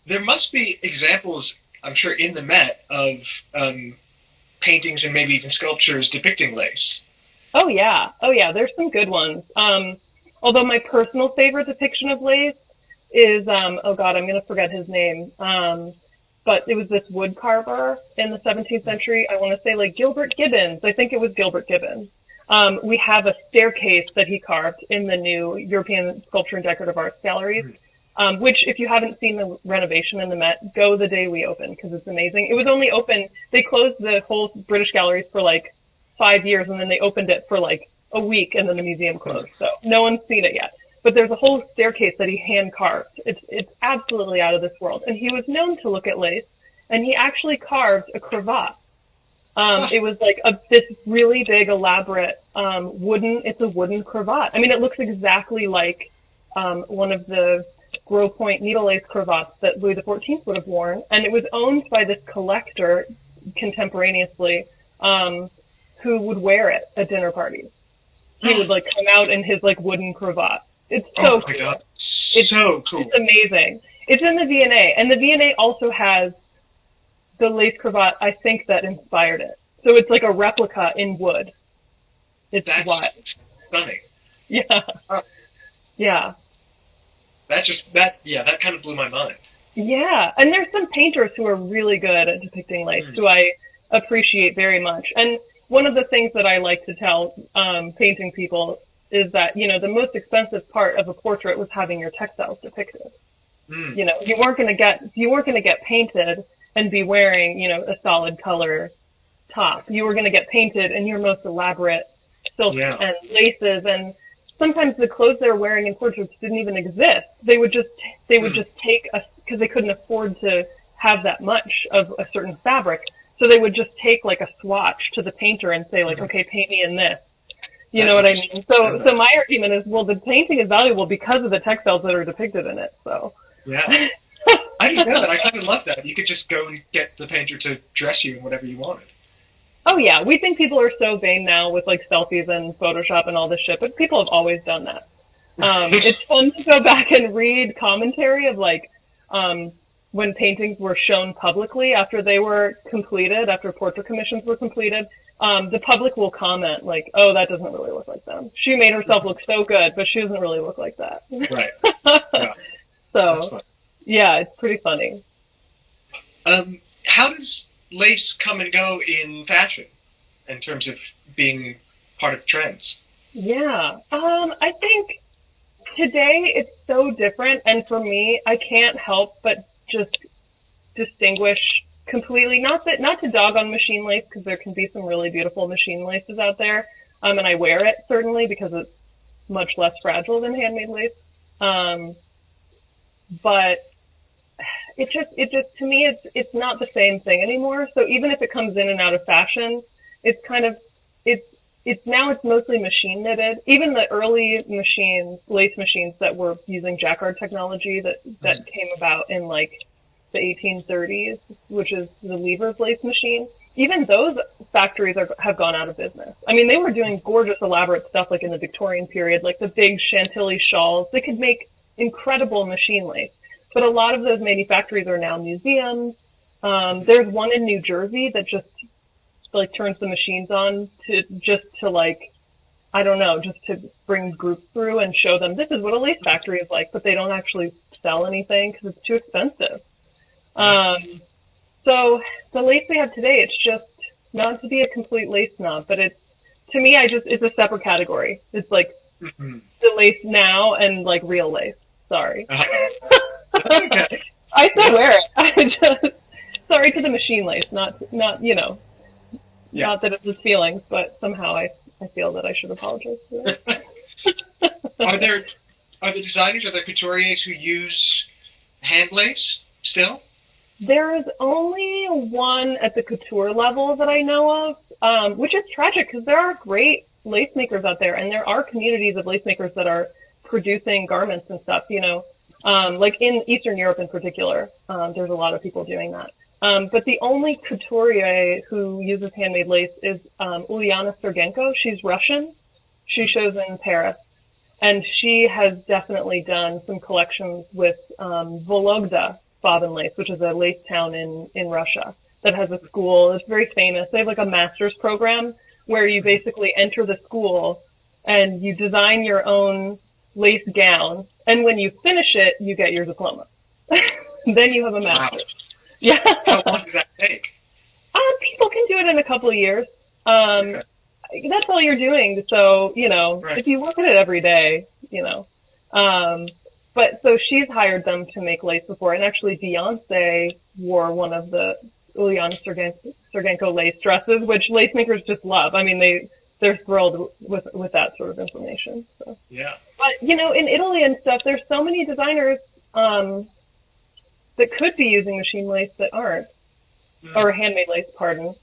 there must be examples, I'm sure, in the Met of paintings and maybe even sculptures depicting lace. Oh yeah. There's some good ones. Although my personal favorite depiction of lace is, oh God, I'm going to forget his name. But it was this wood carver in the 17th century. I want to say like Gilbert Gibbons. I think it was Gilbert Gibbons. We have a staircase that he carved in the new European Sculpture and Decorative Arts galleries. Which, if you haven't seen the renovation in the Met, go the day we open, because it's amazing. It was only open, they closed the whole British galleries for like 5 years, and then they opened it for like a week and then the museum closed. So no one's seen it yet. But there's a whole staircase that he hand carved. It's absolutely out of this world. And he was known to look at lace, and he actually carved a cravat. It was like this really big, elaborate it's a wooden cravat. I mean, it looks exactly like one of the Gros Point needle lace cravats that Louis XIV would have worn. And it was owned by this collector contemporaneously who would wear it at dinner parties. He would like come out in his like wooden cravat. It's so oh my cool. god, so cool. It's amazing. It's in the V&A, and the V&A also has the lace cravat, I think, that inspired it. So it's like a replica in wood. It's wild. Stunning. Yeah. Oh. Yeah. That kind of blew my mind. Yeah. And there's some painters who are really good at depicting lace, who I appreciate very much. And one of the things that I like to tell painting people is that, you know, the most expensive part of a portrait was having your textiles depicted. You know, you weren't going to get painted and be wearing, you know, a solid color top. You were going to get painted in your most elaborate silks and laces, and sometimes the clothes they were wearing in portraits didn't even exist. They would just take because they couldn't afford to have that much of a certain fabric. So they would just take like a swatch to the painter and say like, okay, paint me in this. You know what I mean? So my argument is, well, the painting is valuable because of the textiles that are depicted in it. So yeah, I didn't know that. I kind of love that. You could just go and get the painter to dress you in whatever you wanted. Oh yeah, we think people are so vain now with like selfies and Photoshop and all this shit, but people have always done that. It's fun to go back and read commentary of like when paintings were shown publicly after they were completed, after portrait commissions were completed. The public will comment like, "Oh, that doesn't really look like them. She made herself look so good, but she doesn't really look like that." Right. Yeah. So, yeah, it's pretty funny. How does lace come and go in fashion in terms of being part of trends? Yeah, I think today it's so different, and for me, I can't help but just distinguish completely, not to dog on machine lace, because there can be some really beautiful machine laces out there, and I wear it certainly because it's much less fragile than handmade lace. But it just to me it's not the same thing anymore. So even if it comes in and out of fashion, it's kind of it's mostly machine knitted. Even the early lace machines that were using jacquard technology that came about in like the 1830s, which is the Lever's lace machine. Even those factories have gone out of business. I mean, they were doing gorgeous, elaborate stuff like in the Victorian period, like the big Chantilly shawls. They could make incredible machine lace. But a lot of those manufactories are now museums. There's one in New Jersey that just like turns the machines on to like, I don't know, just to bring groups through and show them this is what a lace factory is like, but they don't actually sell anything because it's too expensive. So the lace we have today, it's just not to be a complete lace snob, but it's a separate category. It's like the lace now and like real lace. Sorry. Okay. I still wear it. Sorry to the machine lace, not you know, not that it was feelings, but somehow I feel that I should apologize for that. Are there designers, are there couturiers who use hand lace still? There is only one at the couture level that I know of, which is tragic because there are great lace makers out there, and there are communities of lace makers that are producing garments and stuff, you know, like in Eastern Europe in particular. There's a lot of people doing that. But the only couturier who uses handmade lace is Uliana Sergenko. She's Russian. She shows in Paris. And she has definitely done some collections with Vologda bobbin lace, which is a lace town in Russia that has a school. It's very famous. They have like a master's program where you basically enter the school and you design your own lace gown. And when you finish it, you get your diploma. Then you have a master's. Wow. Yeah. How long does that take? People can do it in a couple of years. Okay. That's all you're doing. So, you know, if you look at it every day, you know. But so she's hired them to make lace before. And actually Beyonce wore one of the Uliana Sergenko lace dresses, which lace makers just love. I mean, they're thrilled with that sort of information. So. Yeah. But in Italy and stuff, there's so many designers that could be using machine lace that aren't, or handmade lace, pardon.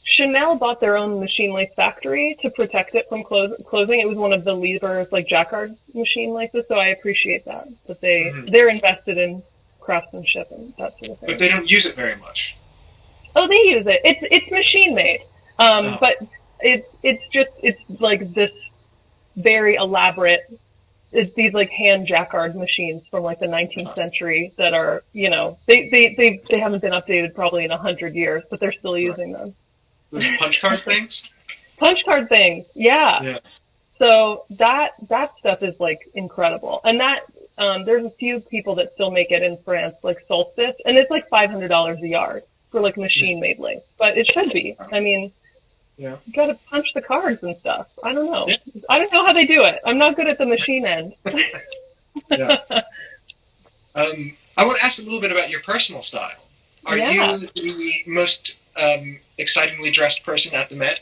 Chanel bought their own machine lace factory to protect it from closing. It was one of the Lieber's like jacquard machine laces, so I appreciate that they're invested in craftsmanship and that sort of thing. But they don't use it very much. Oh, they use it. It's machine made, but it's like this very elaborate. It's these like hand jacquard machines from like the 19th century that are they haven't been updated probably in 100 years, but they're still using them. Those punch card things? Punch card things, yeah. So that stuff is like incredible. And that there's a few people that still make it in France, like Solstice, and it's like $500 a yard for like machine made lace. But it should be. I mean, you gotta punch the cards and stuff. I don't know. I don't know how they do it. I'm not good at the machine end. I want to ask a little bit about your personal style. Are you the most excitingly dressed person at the Met?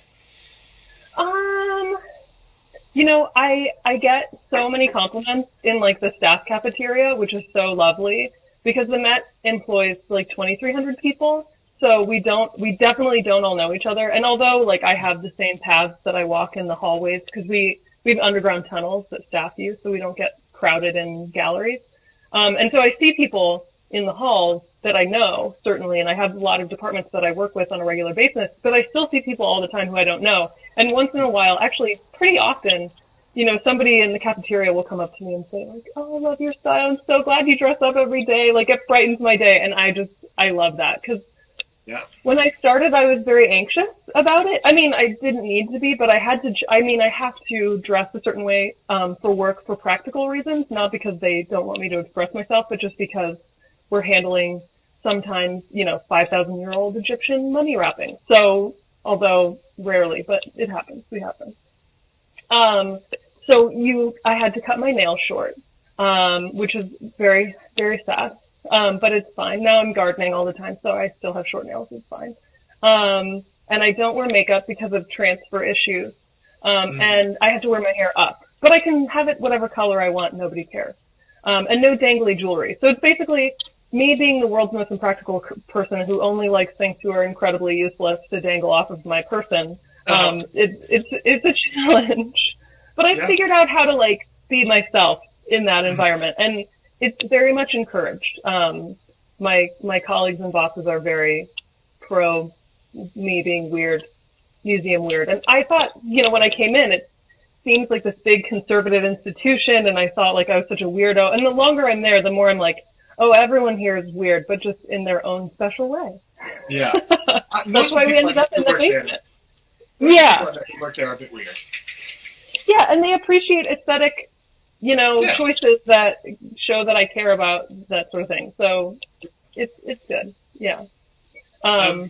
I get so many compliments in like the staff cafeteria, which is so lovely because the Met employs like 2,300 people. So we definitely don't all know each other. And although like I have the same paths that I walk in the hallways because we have underground tunnels that staff use, so we don't get crowded in galleries. And so I see people in the halls that I know, certainly, and I have a lot of departments that I work with on a regular basis, but I still see people all the time who I don't know. And once in a while, actually pretty often, somebody in the cafeteria will come up to me and say like, "Oh, I love your style. I'm so glad you dress up every day. Like it brightens my day." And I love that because when I started, I was very anxious about it. I mean, I didn't need to be, but I had to. I mean, I have to dress a certain way for work for practical reasons, not because they don't want me to express myself, but just because we're handling sometimes, 5,000-year-old Egyptian mummy wrapping. So, although rarely, but it happens. We happen. I had to cut my nails short, which is very, very sad. But it's fine. Now I'm gardening all the time, so I still have short nails. It's fine. And I don't wear makeup because of transfer issues. And I have to wear my hair up, but I can have it whatever color I want. Nobody cares. And no dangly jewelry. So it's basically me being the world's most impractical person who only likes things who are incredibly useless to dangle off of my person. It's a challenge, but I figured out how to like be myself in that environment, and it's very much encouraged. My colleagues and bosses are very pro me being weird, museum weird, and I thought, when I came in, it seems like this big conservative institution, and I thought like I was such a weirdo. And the longer I'm there, the more I'm like, oh, everyone here is weird, but just in their own special way. Yeah. That's why we ended up in the basement. People work there are a bit weird. Yeah, and they appreciate aesthetic, choices that show that I care about that sort of thing. So it's good. Yeah. I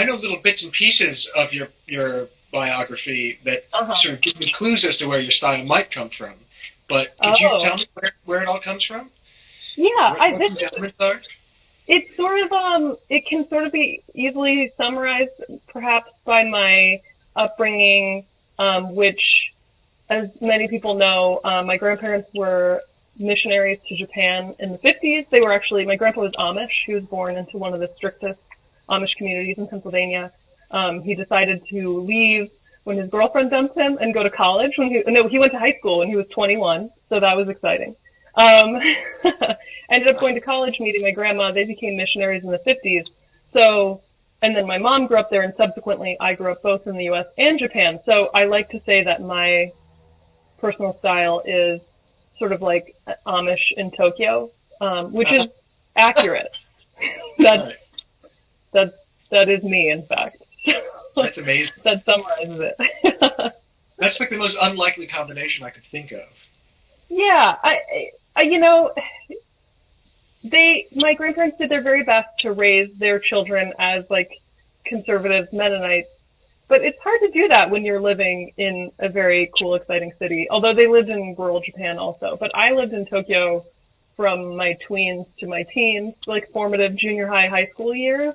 know little bits and pieces of your biography that sort of give me clues as to where your style might come from. But could you tell me where it all comes from? Yeah, It's sort of it can sort of be easily summarized perhaps by my upbringing, which, as many people know, my grandparents were missionaries to Japan in the 50s. They were actually, my grandpa was Amish. He was born into one of the strictest Amish communities in Pennsylvania. He decided to leave when his girlfriend dumped him and go to college he went to high school when he was 21. So that was exciting. Ended up going to college, meeting my grandma. They became missionaries in the 50s. So, and then my mom grew up there, and subsequently I grew up both in the U.S. and Japan. So I like to say that my personal style is sort of like Amish in Tokyo, which is accurate. That is me, in fact. That's amazing. That summarizes it. That's like the most unlikely combination I could think of. Yeah, my grandparents did their very best to raise their children as like conservative Mennonites, but it's hard to do that when you're living in a very cool, exciting city. Although they lived in rural Japan also, but I lived in Tokyo from my tweens to my teens, like formative junior high, high school years.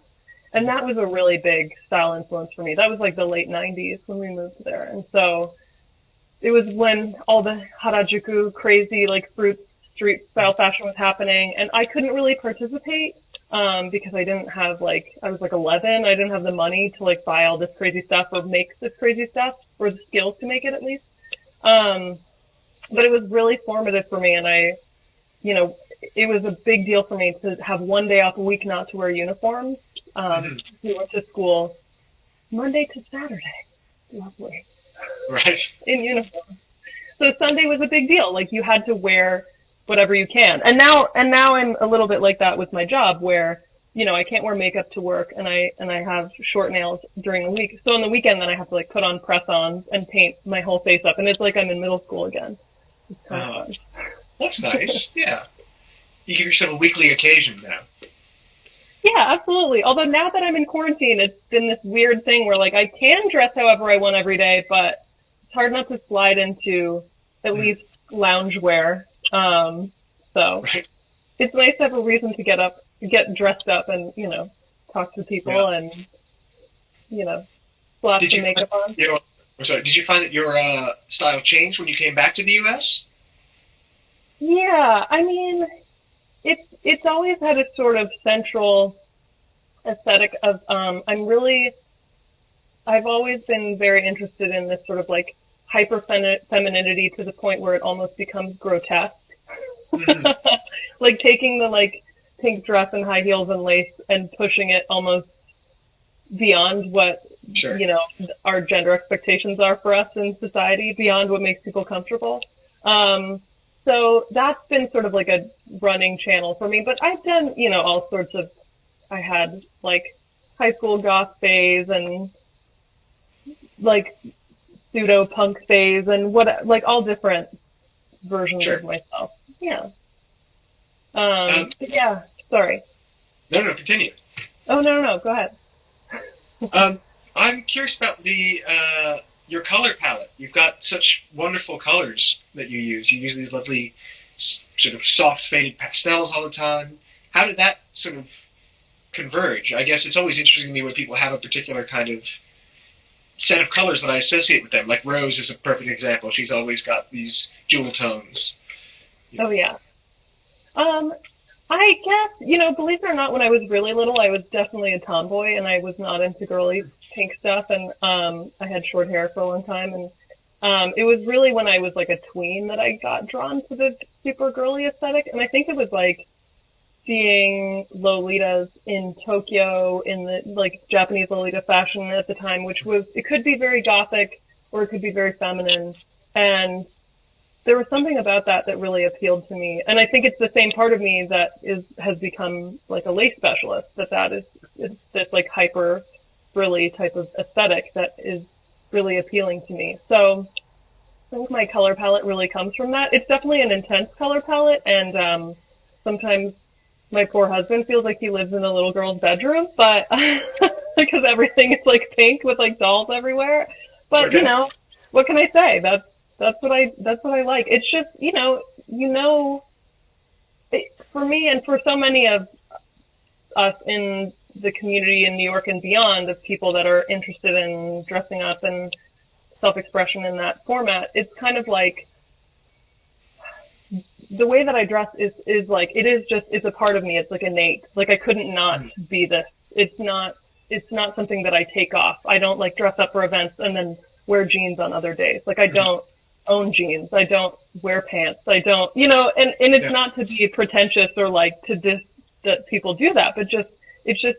And that was a really big style influence for me. That was like the late 90s when we moved there. And so it was when all the Harajuku crazy like fruit street style fashion was happening, and I couldn't really participate because I didn't have like I was like 11. I didn't have the money to like buy all this crazy stuff or make this crazy stuff or the skills to make it at least. But it was really formative for me, and it was a big deal for me to have one day off a week not to wear uniforms. We went to school Monday to Saturday. Lovely. Right. In uniform. So Sunday was a big deal. Like you had to wear whatever you can. And now I'm a little bit like that with my job where, I can't wear makeup to work and I have short nails during the week. So on the weekend then I have to like put on press-ons and paint my whole face up, and it's like I'm in middle school again. It's kind of fun. That's nice. Yeah. You give yourself a weekly occasion now. Yeah, absolutely. Although now that I'm in quarantine, it's been this weird thing where like I can dress however I want every day, but it's hard not to slide into at least loungewear. So Right. it's nice to have a reason to get dressed up and, talk to people and, slap some makeup on. Did you find that your style changed when you came back to the U.S.? Yeah, I mean, it's always had a sort of central aesthetic of I've always been very interested in this sort of like hyper femininity to the point where it almost becomes grotesque. Mm-hmm. Like taking the like pink dress and high heels and lace and pushing it almost beyond what Sure. Our gender expectations are for us in society, beyond what makes people comfortable. So that's been sort of like a running channel for me. But I've done, all sorts of, I had like high school goth phase and like pseudo punk phase and like all different versions of myself. Yeah. Yeah. Sorry. No, continue. Oh, no. Go ahead. I'm curious about your color palette. You've got such wonderful colors that you use. You use these lovely sort of soft faded pastels all the time. How did that sort of converge? I guess it's always interesting to me when people have a particular kind of set of colors that I associate with them. Like Rose is a perfect example. She's always got these jewel tones. Oh, yeah. I guess, believe it or not, when I was really little, I was definitely a tomboy, and I was not into girly pink stuff, and I had short hair for a long time, and it was really when I was like a tween that I got drawn to the super girly aesthetic, and I think it was like seeing Lolitas in Tokyo in the like Japanese Lolita fashion at the time, which was, it could be very gothic or it could be very feminine, and there was something about that really appealed to me. And I think it's the same part of me that has become like a lace specialist, that is this like hyper frilly type of aesthetic that is really appealing to me. So I think my color palette really comes from that. It's definitely an intense color palette, and sometimes my poor husband feels like he lives in a little girl's bedroom, but because everything is like pink with like dolls everywhere. But okay. What can I say? That's what I like. It's just, for me and for so many of us in the community in New York and beyond, of people that are interested in dressing up and self-expression in that format, it's kind of like the way that I dress is like, it's a part of me. It's like innate. Like I couldn't not be this. It's not something that I take off. I don't like dress up for events and then wear jeans on other days. Like I don't own jeans. I don't wear pants. I don't, and it's not to be pretentious or like to that people do that, but it's just,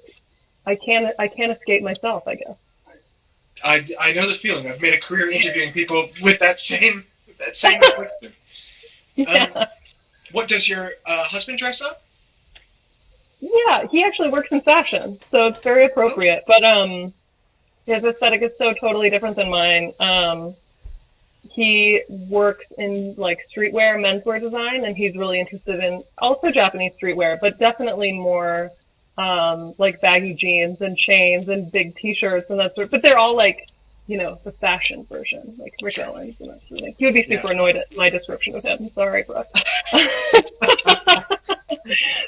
I can't escape myself, I guess. I know the feeling. I've made a career interviewing people with that same affliction. Yeah. What does your husband dress up? Yeah, he actually works in fashion, so it's very appropriate. But his aesthetic is so totally different than mine. He works in like streetwear, menswear design, and he's really interested in also Japanese streetwear, but definitely more like baggy jeans and chains and big T-shirts and that sort. But they're all like, the fashion version, like Rick Owens and that sort of thing. He would be super annoyed at my description of him. Sorry, Brooke.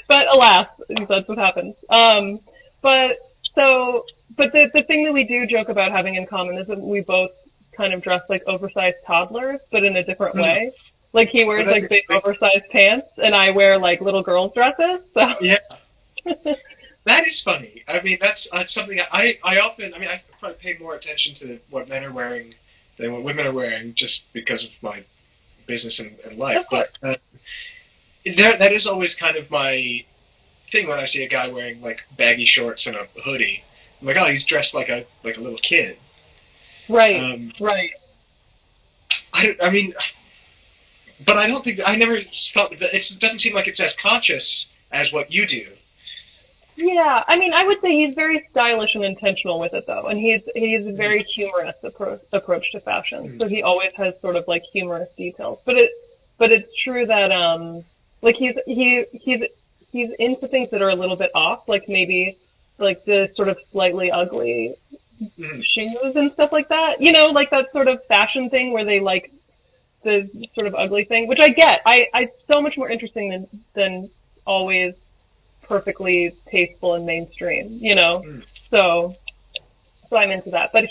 But alas, that's what happens. But So, but the thing that we do joke about having in common is that we both kind of dress like oversized toddlers, but in a different way. Like he wears like big oversized pants, and I wear like little girls' dresses. So Yeah, that is funny. I mean, that's something I often. I mean, I probably pay more attention to what men are wearing than what women are wearing, just because of my business and life. But that is always kind of my thing when I see a guy wearing like baggy shorts and a hoodie. I'm like, oh, he's dressed like a little kid. right, right. I mean, but I don't think I never felt that it doesn't seem like it's as conscious as what you do. Yeah, I mean, I would say he's very stylish and intentional with it, though, and he's a very humorous approach to fashion. So he always has sort of like humorous details. But it's true that like he's into things that are a little bit off, like maybe like the sort of slightly ugly shoes and stuff like that. You know, like that sort of fashion thing where they like the sort of ugly thing, which I get. I so much more interesting than always perfectly tasteful and mainstream, you know. So I'm into that. But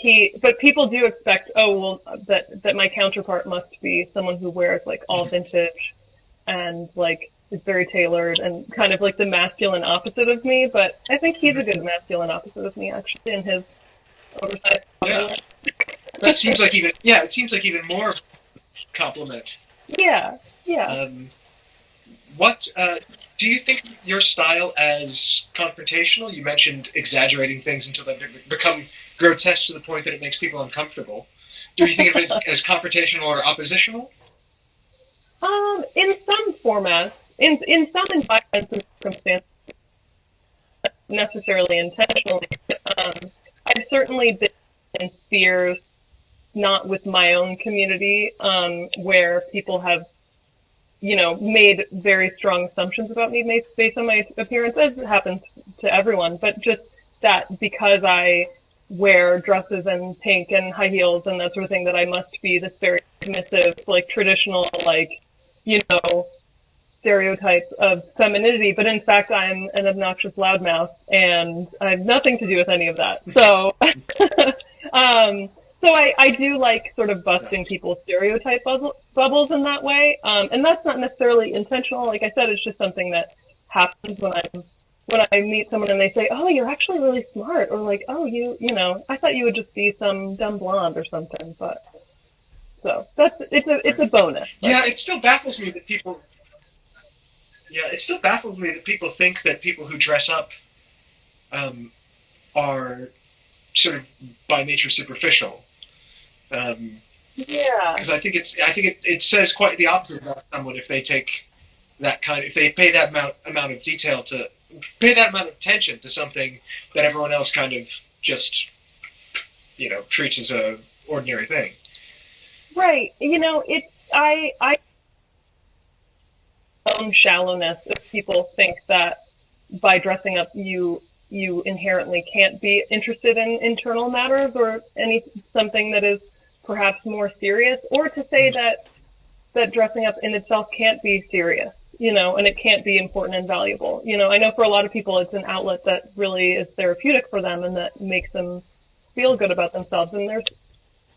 people do expect, oh well, that my counterpart must be someone who wears like all vintage and like is very tailored and kind of like the masculine opposite of me. But I think he's a good masculine opposite of me, actually, in his oversized. Yeah, that seems like it seems like even more compliment. Yeah, yeah. What do you think your style as confrontational? You mentioned exaggerating things until they become grotesque to the point that it makes people uncomfortable. Do you think of it as confrontational or oppositional? In some formats, in some environments and circumstances, necessarily intentionally. I've certainly been in spheres, not with my own community, where people have, you know, made very strong assumptions about me based on my appearance, as it happens to everyone. But just that because I wear dresses and pink and high heels and that sort of thing, that I must be this very submissive, like traditional, like, you know, stereotypes of femininity. But in fact, I'm an obnoxious loudmouth, and I have nothing to do with any of that. So, so I do like sort of busting people's stereotype bubbles in that way. And that's not necessarily intentional. Like I said, it's just something that happens when I meet someone and they say, "Oh, you're actually really smart," or like, "Oh, you know, I thought you would just be some dumb blonde or something." But so it's a bonus. Yeah, it still baffles me that people. Yeah, it still baffles me that people think that people who dress up are sort of by nature superficial. Yeah. Because I think it says quite the opposite about someone if they take if they pay that amount of detail to pay that amount of attention to something that everyone else kind of just treats as a ordinary thing. Right. You know, it's I own shallowness if people think that by dressing up you inherently can't be interested in internal matters or something that is perhaps more serious, or to say that dressing up in itself can't be serious, you know, and it can't be important and valuable. You know, I know for a lot of people it's an outlet that really is therapeutic for them and that makes them feel good about themselves, and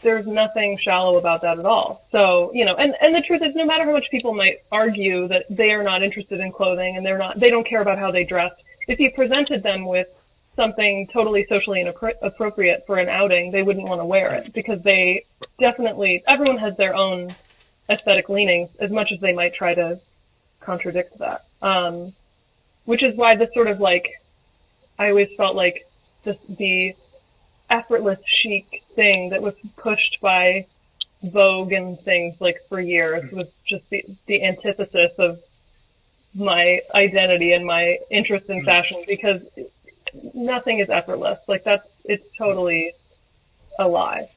there's nothing shallow about that at all. So, you know, and the truth is, no matter how much people might argue that they are not interested in clothing and they don't care about how they dress, if you presented them with something totally socially inappropriate for an outing, they wouldn't want to wear it, because everyone has their own aesthetic leanings, as much as they might try to contradict that. Which is why this sort of like, I always felt like the effortless chic thing that was pushed by Vogue and things like for years was just the antithesis of my identity and my interest in fashion, because nothing is effortless. Like it's totally a lie.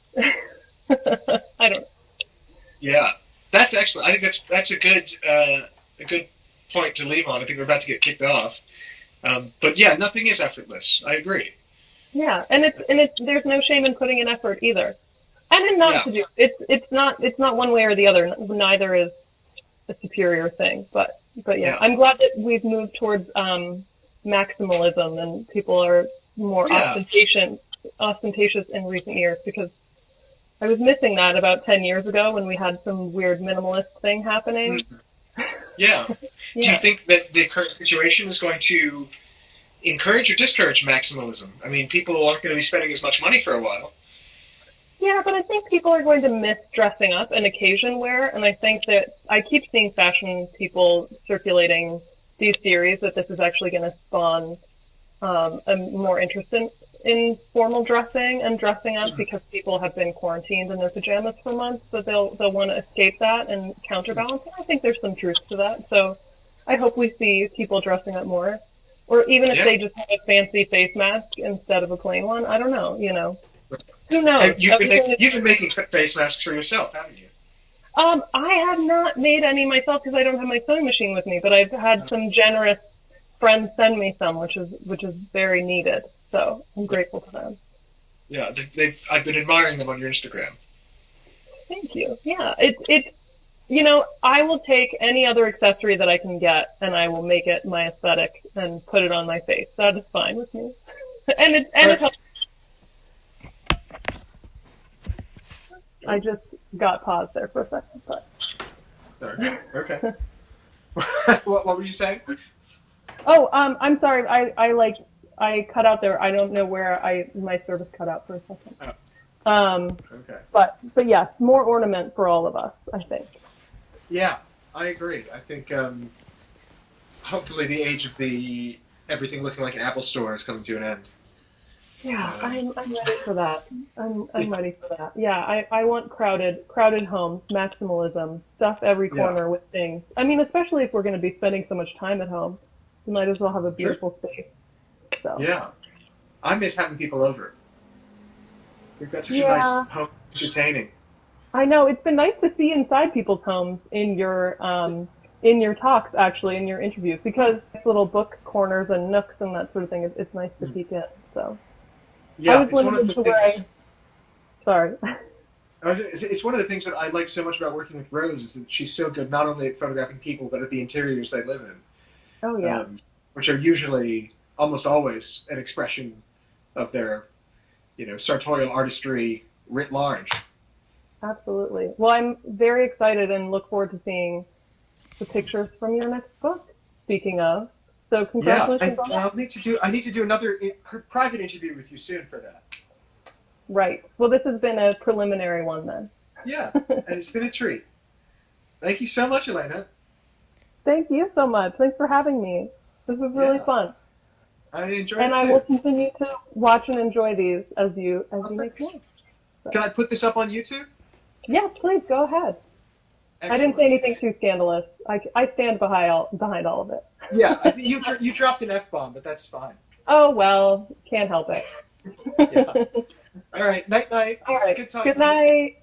I don't. Yeah, that's excellent. I think that's a good point to leave on. I think we're about to get kicked off. But yeah, nothing is effortless. I agree. Yeah, and it's there's no shame in putting in effort either, and in not to do. It's not one way or the other. Neither is a superior thing. But yeah, I'm glad that we've moved towards maximalism, and people are more Yeah. ostentatious in recent years, because I was missing that about 10 years ago when we had some weird minimalist thing happening. Mm. Yeah. Do you Yeah. think that the current situation is going to encourage or discourage maximalism? I mean, people aren't going to be spending as much money for a while. Yeah, but I think people are going to miss dressing up and occasion wear, and I think that I keep seeing fashion people circulating these theories that this is actually going to spawn a more interest in formal dressing and dressing up, because people have been quarantined in their pajamas for months, so they'll want to escape that and counterbalance. And I think there's some truth to that. So I hope we see people dressing up more, or even if Yeah. they just have a fancy face mask instead of a plain one. I don't know. Who knows? And you've been making face masks for yourself, haven't you? I have not made any myself because I don't have my sewing machine with me, but I've had some generous friends send me some, which is very needed. So I'm grateful to them. Yeah, I've been admiring them on your Instagram. Thank you. Yeah, I will take any other accessory that I can get, and I will make it my aesthetic and put it on my face. That is fine with me. It helps. I just got paused there for a second, but. Sorry. Okay. What were you saying? Oh, I'm sorry. I cut out there. I don't know where my service cut out for a second. Oh. Okay. But yes, more ornament for all of us, I think. Yeah, I agree. I think hopefully the age of the everything looking like an Apple store is coming to an end. Yeah, I'm ready for that. I'm ready for that. Yeah, I want crowded homes, maximalism, stuff every corner with things. I mean, especially if we're going to be spending so much time at home, you might as well have a beautiful space. So. Yeah, I miss having people over. We've got such a nice home, entertaining. I know, it's been nice to see inside people's homes in your talks, actually, in your interviews, because little book corners and nooks and that sort of thing. It's nice to peek in. So. Yeah, it's one of the things. Sorry. It's one of the things that I like so much about working with Rose is that she's so good not only at photographing people but at the interiors they live in. Oh yeah. Which are usually, almost always, an expression of their, sartorial artistry writ large. Absolutely. Well, I'm very excited and look forward to seeing the pictures from your next book. Speaking of. So congratulations on that. I need to do another private interview with you soon for that. Right. Well, this has been a preliminary one then. Yeah, and it's been a treat. Thank you so much, Elena. Thank you so much. Thanks for having me. This was really fun. I enjoyed it and too. I will continue to watch and enjoy these as you make more. So. Can I put this up on YouTube? Yes, please go ahead. Excellent. I didn't say anything too scandalous. I stand behind all of it. Yeah, I think you dropped an F-bomb, but that's fine. Oh, well, can't help it. Yeah. All right, night. All right, good talking. Good night.